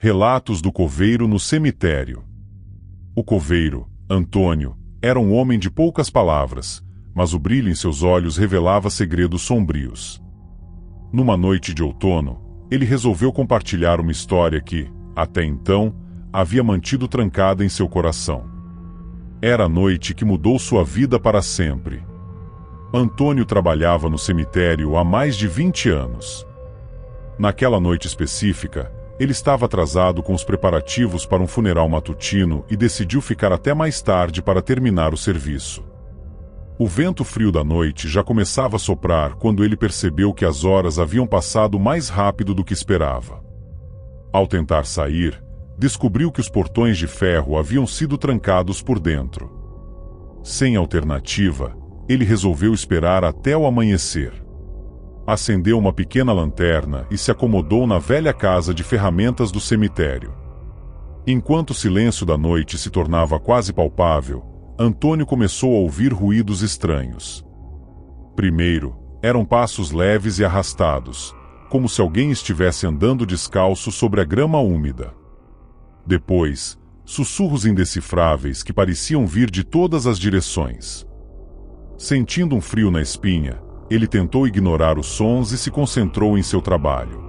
Relatos do coveiro no cemitério. O coveiro, Antônio, era um homem de poucas palavras, mas o brilho em seus olhos revelava segredos sombrios. Numa noite de outono, ele resolveu compartilhar uma história que, até então, havia mantido trancada em seu coração. Era a noite que mudou sua vida para sempre. Antônio trabalhava no cemitério há mais de 20 anos. Naquela noite específica, ele estava atrasado com os preparativos para um funeral matutino e decidiu ficar até mais tarde para terminar o serviço. O vento frio da noite já começava a soprar quando ele percebeu que as horas haviam passado mais rápido do que esperava. Ao tentar sair, descobriu que os portões de ferro haviam sido trancados por dentro. Sem alternativa, ele resolveu esperar até o amanhecer. Acendeu uma pequena lanterna e se acomodou na velha casa de ferramentas do cemitério. Enquanto o silêncio da noite se tornava quase palpável, Antônio começou a ouvir ruídos estranhos. Primeiro, eram passos leves e arrastados, como se alguém estivesse andando descalço sobre a grama úmida. Depois, sussurros indecifráveis que pareciam vir de todas as direções. Sentindo um frio na espinha, ele tentou ignorar os sons e se concentrou em seu trabalho.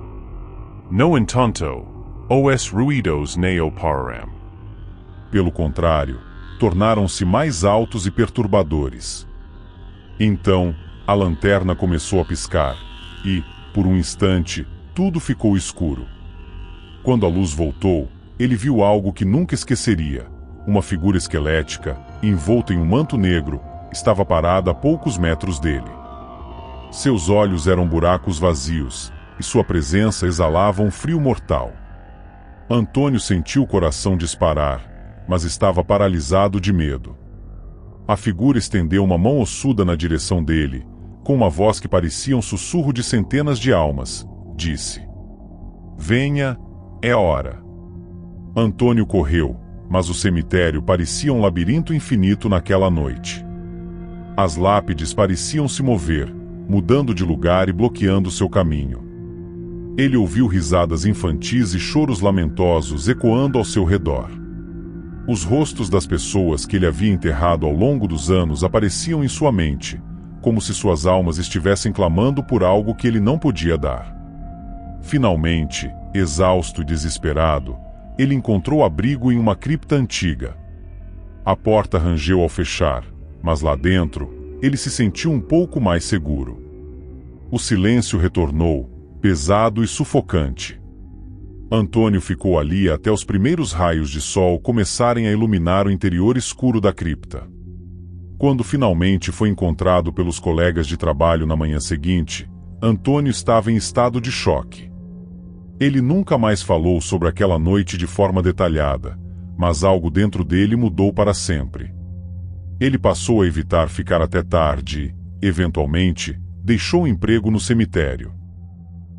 No entanto, os ruídos não pararam. Pelo contrário, tornaram-se mais altos e perturbadores. Então, a lanterna começou a piscar, e, por um instante, tudo ficou escuro. Quando a luz voltou, ele viu algo que nunca esqueceria. Uma figura esquelética, envolta em um manto negro, estava parada a poucos metros dele. Seus olhos eram buracos vazios, e sua presença exalava um frio mortal. Antônio sentiu o coração disparar, mas estava paralisado de medo. A figura estendeu uma mão ossuda na direção dele, com uma voz que parecia um sussurro de centenas de almas. Disse: "Venha, é hora." Antônio correu, mas o cemitério parecia um labirinto infinito naquela noite. As lápides pareciam se mover, mudando de lugar e bloqueando seu caminho. Ele ouviu risadas infantis e choros lamentosos ecoando ao seu redor. Os rostos das pessoas que ele havia enterrado ao longo dos anos apareciam em sua mente, como se suas almas estivessem clamando por algo que ele não podia dar. Finalmente, exausto e desesperado, ele encontrou abrigo em uma cripta antiga. A porta rangeu ao fechar, mas lá dentro, ele se sentiu um pouco mais seguro. O silêncio retornou, pesado e sufocante. Antônio ficou ali até os primeiros raios de sol começarem a iluminar o interior escuro da cripta. Quando finalmente foi encontrado pelos colegas de trabalho na manhã seguinte, Antônio estava em estado de choque. Ele nunca mais falou sobre aquela noite de forma detalhada, mas algo dentro dele mudou para sempre. Ele passou a evitar ficar até tarde e, eventualmente, deixou o emprego no cemitério.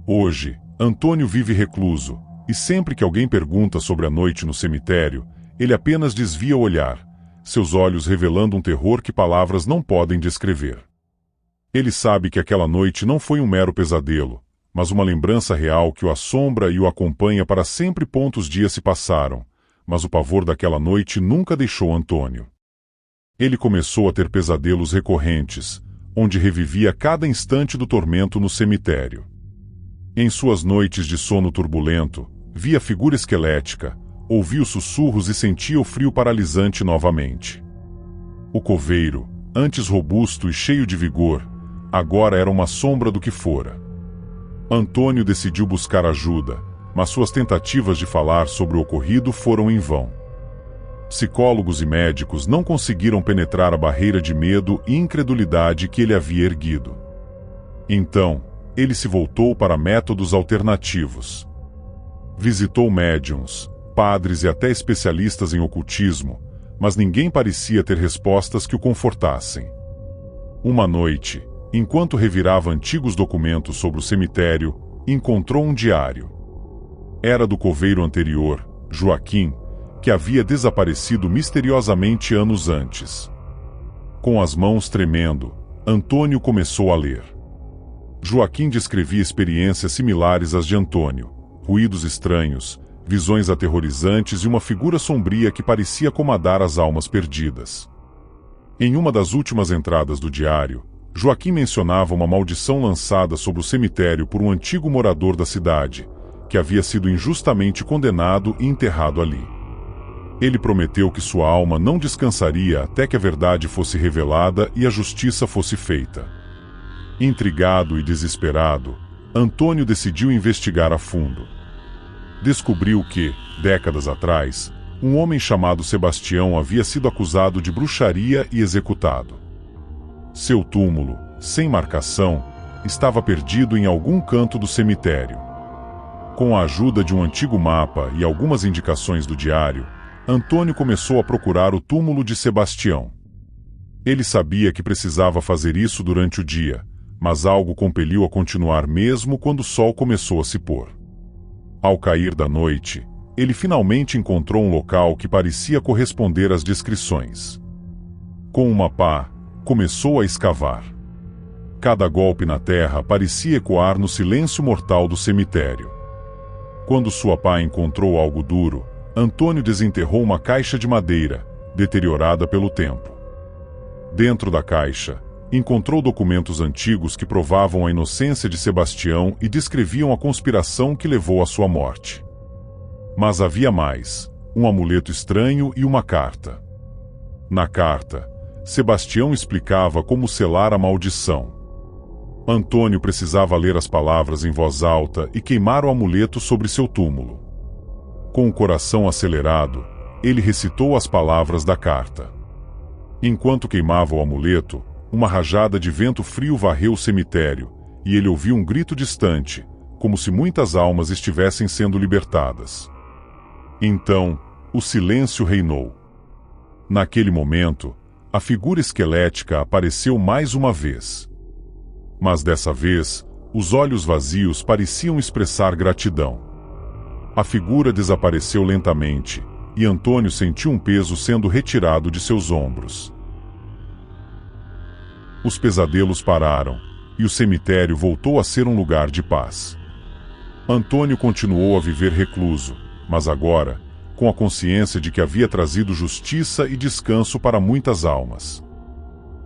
Hoje, Antônio vive recluso, e sempre que alguém pergunta sobre a noite no cemitério, ele apenas desvia o olhar, seus olhos revelando um terror que palavras não podem descrever. Ele sabe que aquela noite não foi um mero pesadelo, mas uma lembrança real que o assombra e o acompanha para sempre. Os dias se passaram, mas o pavor daquela noite nunca deixou Antônio. Ele começou a ter pesadelos recorrentes, onde revivia cada instante do tormento no cemitério. Em suas noites de sono turbulento, via a figura esquelética, ouvia os sussurros e sentia o frio paralisante novamente. O coveiro, antes robusto e cheio de vigor, agora era uma sombra do que fora. Antônio decidiu buscar ajuda, mas suas tentativas de falar sobre o ocorrido foram em vão. Psicólogos e médicos não conseguiram penetrar a barreira de medo e incredulidade que ele havia erguido. Então, ele se voltou para métodos alternativos. Visitou médiuns, padres e até especialistas em ocultismo, mas ninguém parecia ter respostas que o confortassem. Uma noite, enquanto revirava antigos documentos sobre o cemitério, encontrou um diário. Era do coveiro anterior, Joaquim, que havia desaparecido misteriosamente anos antes. Com as mãos tremendo, Antônio começou a ler. Joaquim descrevia experiências similares às de Antônio, ruídos estranhos, visões aterrorizantes e uma figura sombria que parecia comandar as almas perdidas. Em uma das últimas entradas do diário, Joaquim mencionava uma maldição lançada sobre o cemitério por um antigo morador da cidade, que havia sido injustamente condenado e enterrado ali. Ele prometeu que sua alma não descansaria até que a verdade fosse revelada e a justiça fosse feita. Intrigado e desesperado, Antônio decidiu investigar a fundo. Descobriu que, décadas atrás, um homem chamado Sebastião havia sido acusado de bruxaria e executado. Seu túmulo, sem marcação, estava perdido em algum canto do cemitério. Com a ajuda de um antigo mapa e algumas indicações do diário, Antônio começou a procurar o túmulo de Sebastião. Ele sabia que precisava fazer isso durante o dia, mas algo compeliu a continuar mesmo quando o sol começou a se pôr. Ao cair da noite, ele finalmente encontrou um local que parecia corresponder às descrições. Com uma pá, começou a escavar. Cada golpe na terra parecia ecoar no silêncio mortal do cemitério. Quando sua pá encontrou algo duro, Antônio desenterrou uma caixa de madeira, deteriorada pelo tempo. Dentro da caixa, encontrou documentos antigos que provavam a inocência de Sebastião e descreviam a conspiração que levou à sua morte. Mas havia mais, um amuleto estranho e uma carta. Na carta, Sebastião explicava como selar a maldição. Antônio precisava ler as palavras em voz alta e queimar o amuleto sobre seu túmulo. Com o coração acelerado, ele recitou as palavras da carta. Enquanto queimava o amuleto, uma rajada de vento frio varreu o cemitério, e ele ouviu um grito distante, como se muitas almas estivessem sendo libertadas. Então, o silêncio reinou. Naquele momento, a figura esquelética apareceu mais uma vez. Mas dessa vez, os olhos vazios pareciam expressar gratidão. A figura desapareceu lentamente, e Antônio sentiu um peso sendo retirado de seus ombros. Os pesadelos pararam, e o cemitério voltou a ser um lugar de paz. Antônio continuou a viver recluso, mas agora, com a consciência de que havia trazido justiça e descanso para muitas almas.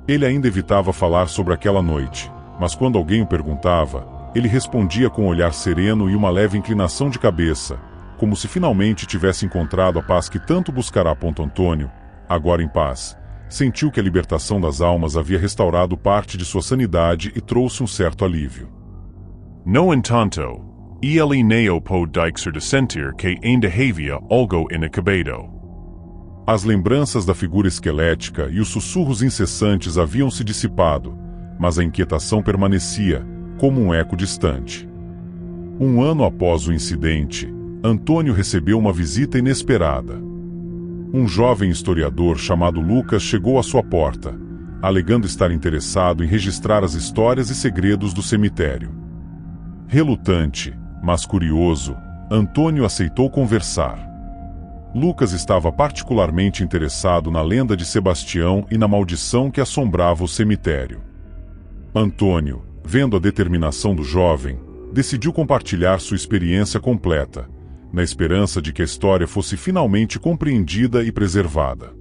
Ele ainda evitava falar sobre aquela noite, mas quando alguém o perguntava, ele respondia com um olhar sereno e uma leve inclinação de cabeça, como se finalmente tivesse encontrado a paz que tanto buscará. Antônio, agora em paz, sentiu que a libertação das almas havia restaurado parte de sua sanidade e trouxe um certo alívio. No entanto, ele não pode deixar de sentir que ainda havia algo inacabado. As lembranças da figura esquelética e os sussurros incessantes haviam se dissipado, mas a inquietação permanecia, como um eco distante. Um ano após o incidente, Antônio recebeu uma visita inesperada. Um jovem historiador chamado Lucas chegou à sua porta, alegando estar interessado em registrar as histórias e segredos do cemitério. Relutante, mas curioso, Antônio aceitou conversar. Lucas estava particularmente interessado na lenda de Sebastião e na maldição que assombrava o cemitério. Antônio, vendo a determinação do jovem, decidiu compartilhar sua experiência completa, na esperança de que a história fosse finalmente compreendida e preservada.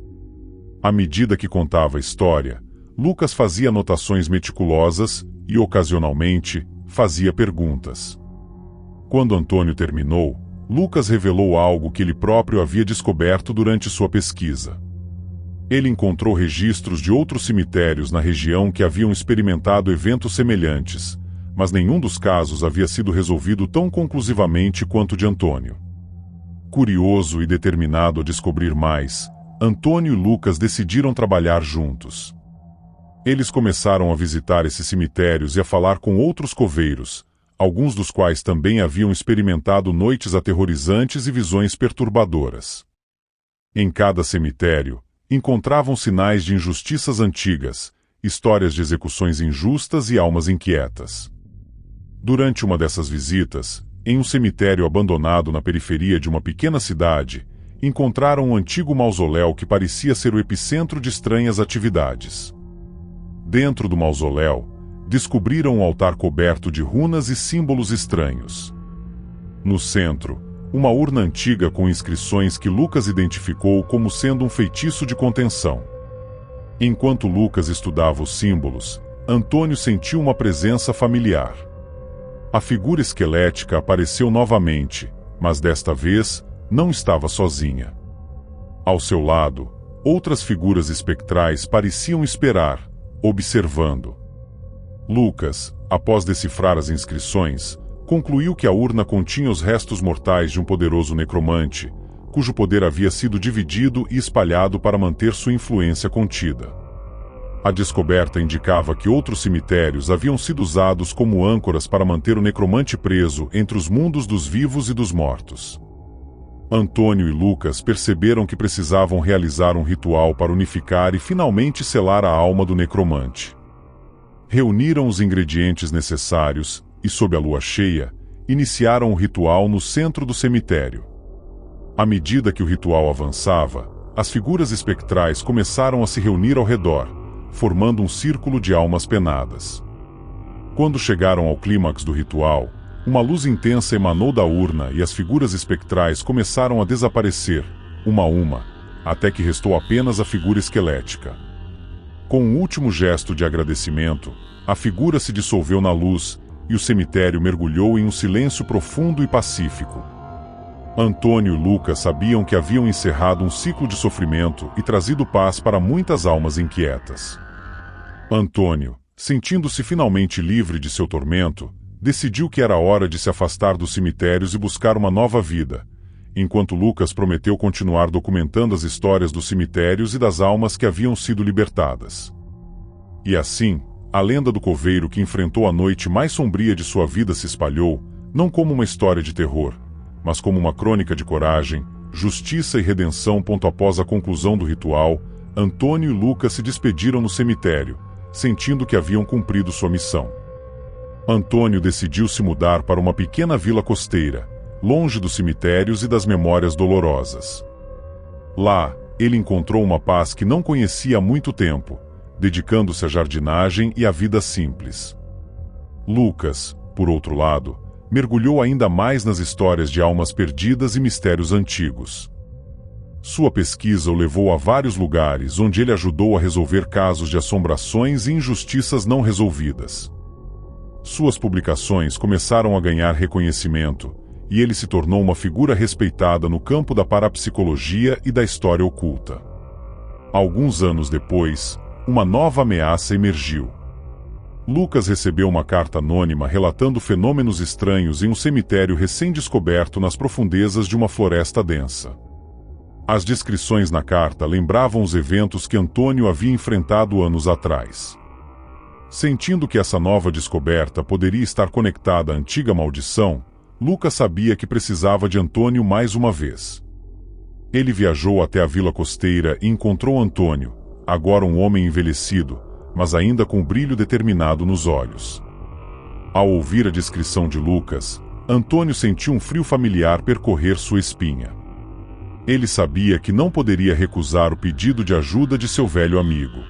À medida que contava a história, Lucas fazia anotações meticulosas e, ocasionalmente, fazia perguntas. Quando Antônio terminou, Lucas revelou algo que ele próprio havia descoberto durante sua pesquisa. Ele encontrou registros de outros cemitérios na região que haviam experimentado eventos semelhantes, mas nenhum dos casos havia sido resolvido tão conclusivamente quanto o de Antônio. Curioso e determinado a descobrir mais, Antônio e Lucas decidiram trabalhar juntos. Eles começaram a visitar esses cemitérios e a falar com outros coveiros, alguns dos quais também haviam experimentado noites aterrorizantes e visões perturbadoras. Em cada cemitério, encontravam sinais de injustiças antigas, histórias de execuções injustas e almas inquietas. Durante uma dessas visitas, em um cemitério abandonado na periferia de uma pequena cidade, encontraram um antigo mausoléu que parecia ser o epicentro de estranhas atividades. Dentro do mausoléu, descobriram um altar coberto de runas e símbolos estranhos. No centro, uma urna antiga com inscrições que Lucas identificou como sendo um feitiço de contenção. Enquanto Lucas estudava os símbolos, Antônio sentiu uma presença familiar. A figura esquelética apareceu novamente, mas desta vez não estava sozinha. Ao seu lado, outras figuras espectrais pareciam esperar, observando. Lucas, após decifrar as inscrições, concluiu que a urna continha os restos mortais de um poderoso necromante, cujo poder havia sido dividido e espalhado para manter sua influência contida. A descoberta indicava que outros cemitérios haviam sido usados como âncoras para manter o necromante preso entre os mundos dos vivos e dos mortos. Antônio e Lucas perceberam que precisavam realizar um ritual para unificar e finalmente selar a alma do necromante. Reuniram os ingredientes necessários e, sob a lua cheia, iniciaram o ritual no centro do cemitério. À medida que o ritual avançava, as figuras espectrais começaram a se reunir ao redor, formando um círculo de almas penadas. Quando chegaram ao clímax do ritual, uma luz intensa emanou da urna e as figuras espectrais começaram a desaparecer, uma a uma, até que restou apenas a figura esquelética. Com um último gesto de agradecimento, a figura se dissolveu na luz e o cemitério mergulhou em um silêncio profundo e pacífico. Antônio e Lucas sabiam que haviam encerrado um ciclo de sofrimento e trazido paz para muitas almas inquietas. Antônio, sentindo-se finalmente livre de seu tormento, decidiu que era hora de se afastar dos cemitérios e buscar uma nova vida, enquanto Lucas prometeu continuar documentando as histórias dos cemitérios e das almas que haviam sido libertadas. E assim, a lenda do coveiro que enfrentou a noite mais sombria de sua vida se espalhou, não como uma história de terror, mas como uma crônica de coragem, justiça e redenção. Após a conclusão do ritual, Antônio e Lucas se despediram no cemitério, sentindo que haviam cumprido sua missão. Antônio decidiu se mudar para uma pequena vila costeira, longe dos cemitérios e das memórias dolorosas. Lá, ele encontrou uma paz que não conhecia há muito tempo, dedicando-se à jardinagem e à vida simples. Lucas, por outro lado, mergulhou ainda mais nas histórias de almas perdidas e mistérios antigos. Sua pesquisa o levou a vários lugares onde ele ajudou a resolver casos de assombrações e injustiças não resolvidas. Suas publicações começaram a ganhar reconhecimento, e ele se tornou uma figura respeitada no campo da parapsicologia e da história oculta. Alguns anos depois, uma nova ameaça emergiu. Lucas recebeu uma carta anônima relatando fenômenos estranhos em um cemitério recém-descoberto nas profundezas de uma floresta densa. As descrições na carta lembravam os eventos que Antônio havia enfrentado anos atrás. Sentindo que essa nova descoberta poderia estar conectada à antiga maldição, Lucas sabia que precisava de Antônio mais uma vez. Ele viajou até a vila costeira e encontrou Antônio, agora um homem envelhecido, mas ainda com brilho determinado nos olhos. Ao ouvir a descrição de Lucas, Antônio sentiu um frio familiar percorrer sua espinha. Ele sabia que não poderia recusar o pedido de ajuda de seu velho amigo.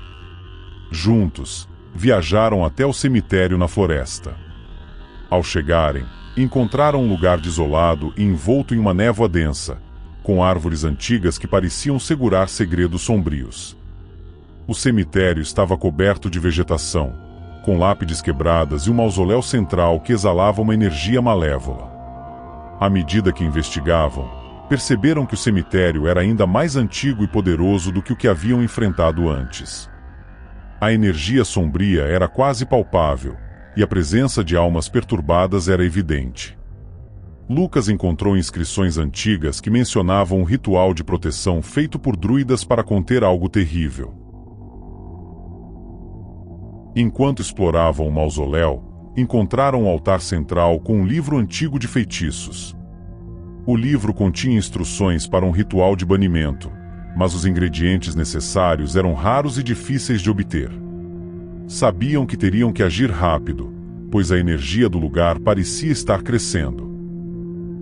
Juntos, viajaram até o cemitério na floresta. Ao chegarem, encontraram um lugar desolado e envolto em uma névoa densa, com árvores antigas que pareciam segurar segredos sombrios. O cemitério estava coberto de vegetação, com lápides quebradas e um mausoléu central que exalava uma energia malévola. À medida que investigavam, perceberam que o cemitério era ainda mais antigo e poderoso do que o que haviam enfrentado antes. A energia sombria era quase palpável, e a presença de almas perturbadas era evidente. Lucas encontrou inscrições antigas que mencionavam um ritual de proteção feito por druidas para conter algo terrível. Enquanto exploravam o mausoléu, encontraram um altar central com um livro antigo de feitiços. O livro continha instruções para um ritual de banimento, mas os ingredientes necessários eram raros e difíceis de obter. Sabiam que teriam que agir rápido, pois a energia do lugar parecia estar crescendo.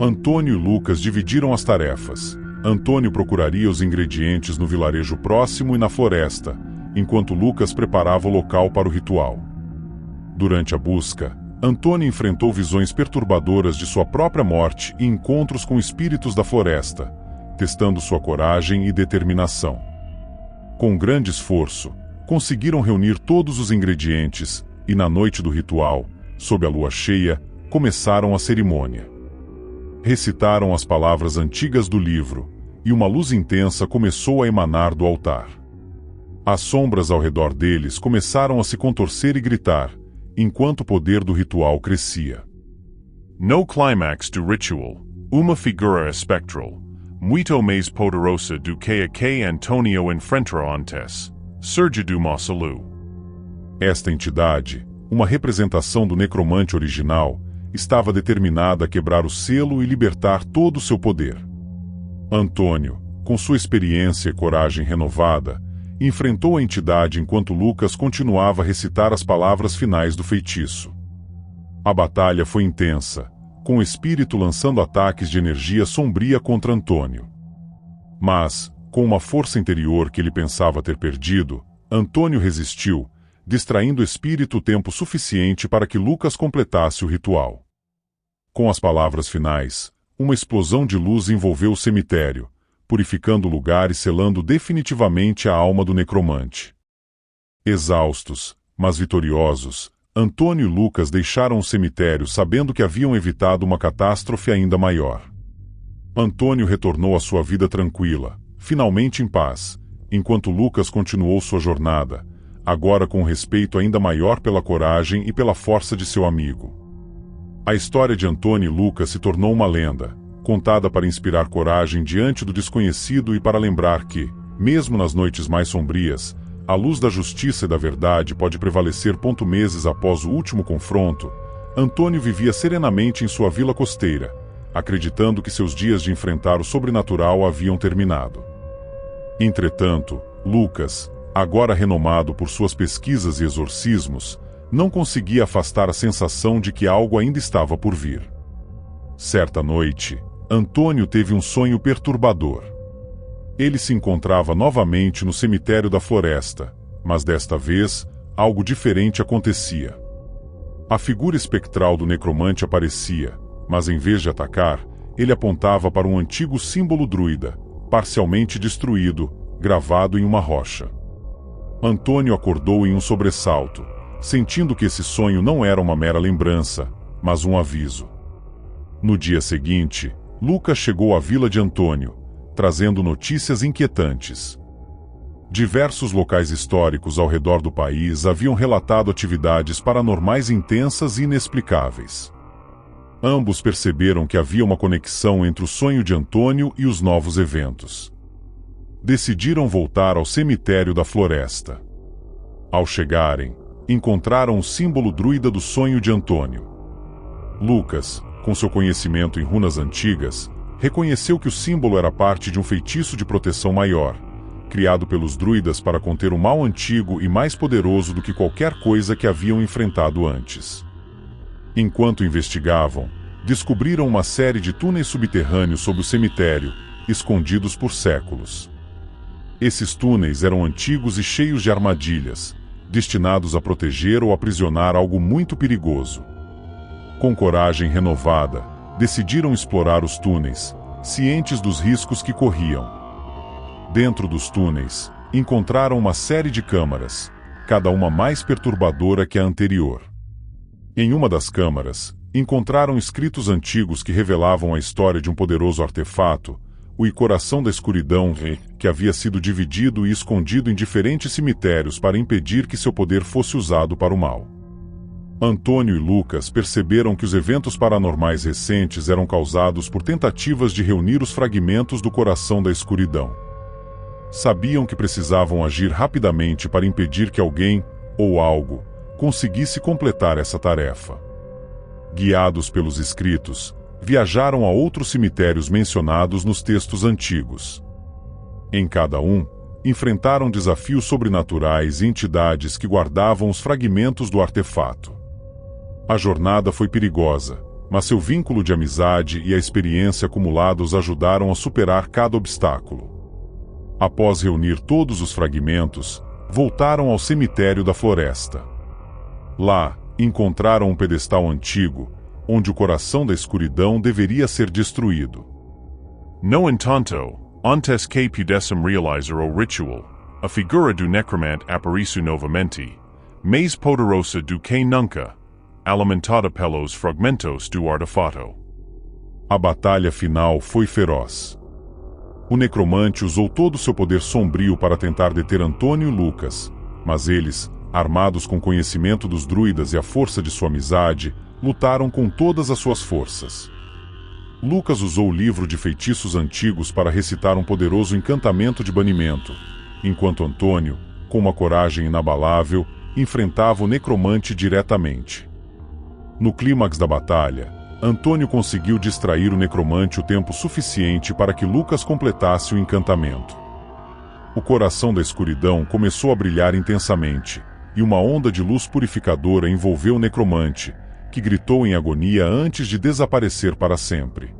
Antônio e Lucas dividiram as tarefas. Antônio procuraria os ingredientes no vilarejo próximo e na floresta, enquanto Lucas preparava o local para o ritual. Durante a busca, Antônio enfrentou visões perturbadoras de sua própria morte e encontros com espíritos da floresta, testando sua coragem e determinação. Com grande esforço, conseguiram reunir todos os ingredientes e, na noite do ritual, sob a lua cheia, começaram a cerimônia. Recitaram as palavras antigas do livro, e uma luz intensa começou a emanar do altar. As sombras ao redor deles começaram a se contorcer e gritar, enquanto o poder do ritual crescia. No climax do ritual, uma figura espectral, muito mais poderosa do que Antonio enfrentará antes, surge do mausoleu. Esta entidade, uma representação do necromante original, estava determinada a quebrar o selo e libertar todo o seu poder. Antônio, com sua experiência e coragem renovada, enfrentou a entidade enquanto Lucas continuava a recitar as palavras finais do feitiço. A batalha foi intensa, com o espírito lançando ataques de energia sombria contra Antônio. Mas, com uma força interior que ele pensava ter perdido, Antônio resistiu, distraindo o espírito o tempo suficiente para que Lucas completasse o ritual. Com as palavras finais, uma explosão de luz envolveu o cemitério, purificando o lugar e selando definitivamente a alma do necromante. Exaustos, mas vitoriosos, Antônio e Lucas deixaram o cemitério sabendo que haviam evitado uma catástrofe ainda maior. Antônio retornou à sua vida tranquila, finalmente em paz, enquanto Lucas continuou sua jornada, agora com um respeito ainda maior pela coragem e pela força de seu amigo. A história de Antônio e Lucas se tornou uma lenda, contada para inspirar coragem diante do desconhecido e para lembrar que, mesmo nas noites mais sombrias, a luz da justiça e da verdade pode prevalecer. Meses após o último confronto, Antônio vivia serenamente em sua vila costeira, acreditando que seus dias de enfrentar o sobrenatural haviam terminado. Entretanto, Lucas, agora renomado por suas pesquisas e exorcismos, não conseguia afastar a sensação de que algo ainda estava por vir. Certa noite, Antônio teve um sonho perturbador. Ele se encontrava novamente no cemitério da floresta, mas desta vez, algo diferente acontecia. A figura espectral do necromante aparecia, mas em vez de atacar, ele apontava para um antigo símbolo druida, parcialmente destruído, gravado em uma rocha. Antônio acordou em um sobressalto, sentindo que esse sonho não era uma mera lembrança, mas um aviso. No dia seguinte, Lucas chegou à vila de Antônio, trazendo notícias inquietantes. Diversos locais históricos ao redor do país haviam relatado atividades paranormais intensas e inexplicáveis. Ambos perceberam que havia uma conexão entre o sonho de Antônio e os novos eventos. Decidiram voltar ao cemitério da floresta. Ao chegarem, encontraram o símbolo druida do sonho de Antônio. Lucas, com seu conhecimento em runas antigas, reconheceu que o símbolo era parte de um feitiço de proteção maior, criado pelos druidas para conter um mal antigo e mais poderoso do que qualquer coisa que haviam enfrentado antes. Enquanto investigavam, descobriram uma série de túneis subterrâneos sob o cemitério, escondidos por séculos. Esses túneis eram antigos e cheios de armadilhas, destinados a proteger ou aprisionar algo muito perigoso. Com coragem renovada, decidiram explorar os túneis, cientes dos riscos que corriam. Dentro dos túneis, encontraram uma série de câmaras, cada uma mais perturbadora que a anterior. Em uma das câmaras, encontraram escritos antigos que revelavam a história de um poderoso artefato, o Coração da Escuridão, que havia sido dividido e escondido em diferentes cemitérios para impedir que seu poder fosse usado para o mal. Antônio e Lucas perceberam que os eventos paranormais recentes eram causados por tentativas de reunir os fragmentos do Coração da Escuridão. Sabiam que precisavam agir rapidamente para impedir que alguém, ou algo, conseguisse completar essa tarefa. Guiados pelos escritos, viajaram a outros cemitérios mencionados nos textos antigos. Em cada um, enfrentaram desafios sobrenaturais e entidades que guardavam os fragmentos do artefato. A jornada foi perigosa, mas seu vínculo de amizade e a experiência acumulada os ajudaram a superar cada obstáculo. Após reunir todos os fragmentos, voltaram ao cemitério da floresta. Lá, encontraram um pedestal antigo, onde o coração da escuridão deveria ser destruído. No entanto, antes que pudessem realizar o ritual, a figura do necromante apareceu novamente, mais poderosa do que nunca, alimentada pelos fragmentos do artefato. A batalha final foi feroz. O necromante usou todo o seu poder sombrio para tentar deter Antônio e Lucas, mas eles, armados com conhecimento dos druidas e a força de sua amizade, lutaram com todas as suas forças. Lucas usou o livro de feitiços antigos para recitar um poderoso encantamento de banimento, enquanto Antônio, com uma coragem inabalável, enfrentava o necromante diretamente. No clímax da batalha, Antônio conseguiu distrair o necromante o tempo suficiente para que Lucas completasse o encantamento. O coração da escuridão começou a brilhar intensamente, e uma onda de luz purificadora envolveu o necromante, que gritou em agonia antes de desaparecer para sempre.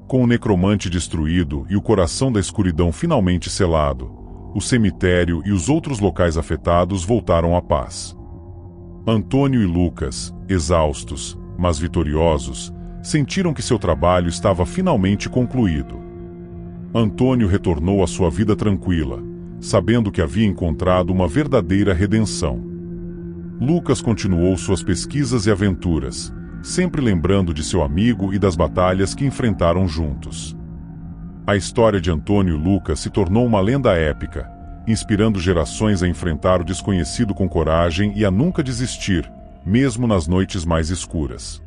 Com o necromante destruído e o coração da escuridão finalmente selado, o cemitério e os outros locais afetados voltaram à paz. Antônio e Lucas, exaustos, mas vitoriosos, sentiram que seu trabalho estava finalmente concluído. Antônio retornou à sua vida tranquila, sabendo que havia encontrado uma verdadeira redenção. Lucas continuou suas pesquisas e aventuras, sempre lembrando de seu amigo e das batalhas que enfrentaram juntos. A história de Antônio e Lucas se tornou uma lenda épica, inspirando gerações a enfrentar o desconhecido com coragem e a nunca desistir, mesmo nas noites mais escuras.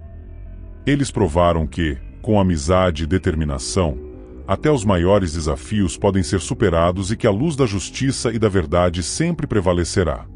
Eles provaram que, com amizade e determinação, até os maiores desafios podem ser superados e que a luz da justiça e da verdade sempre prevalecerá.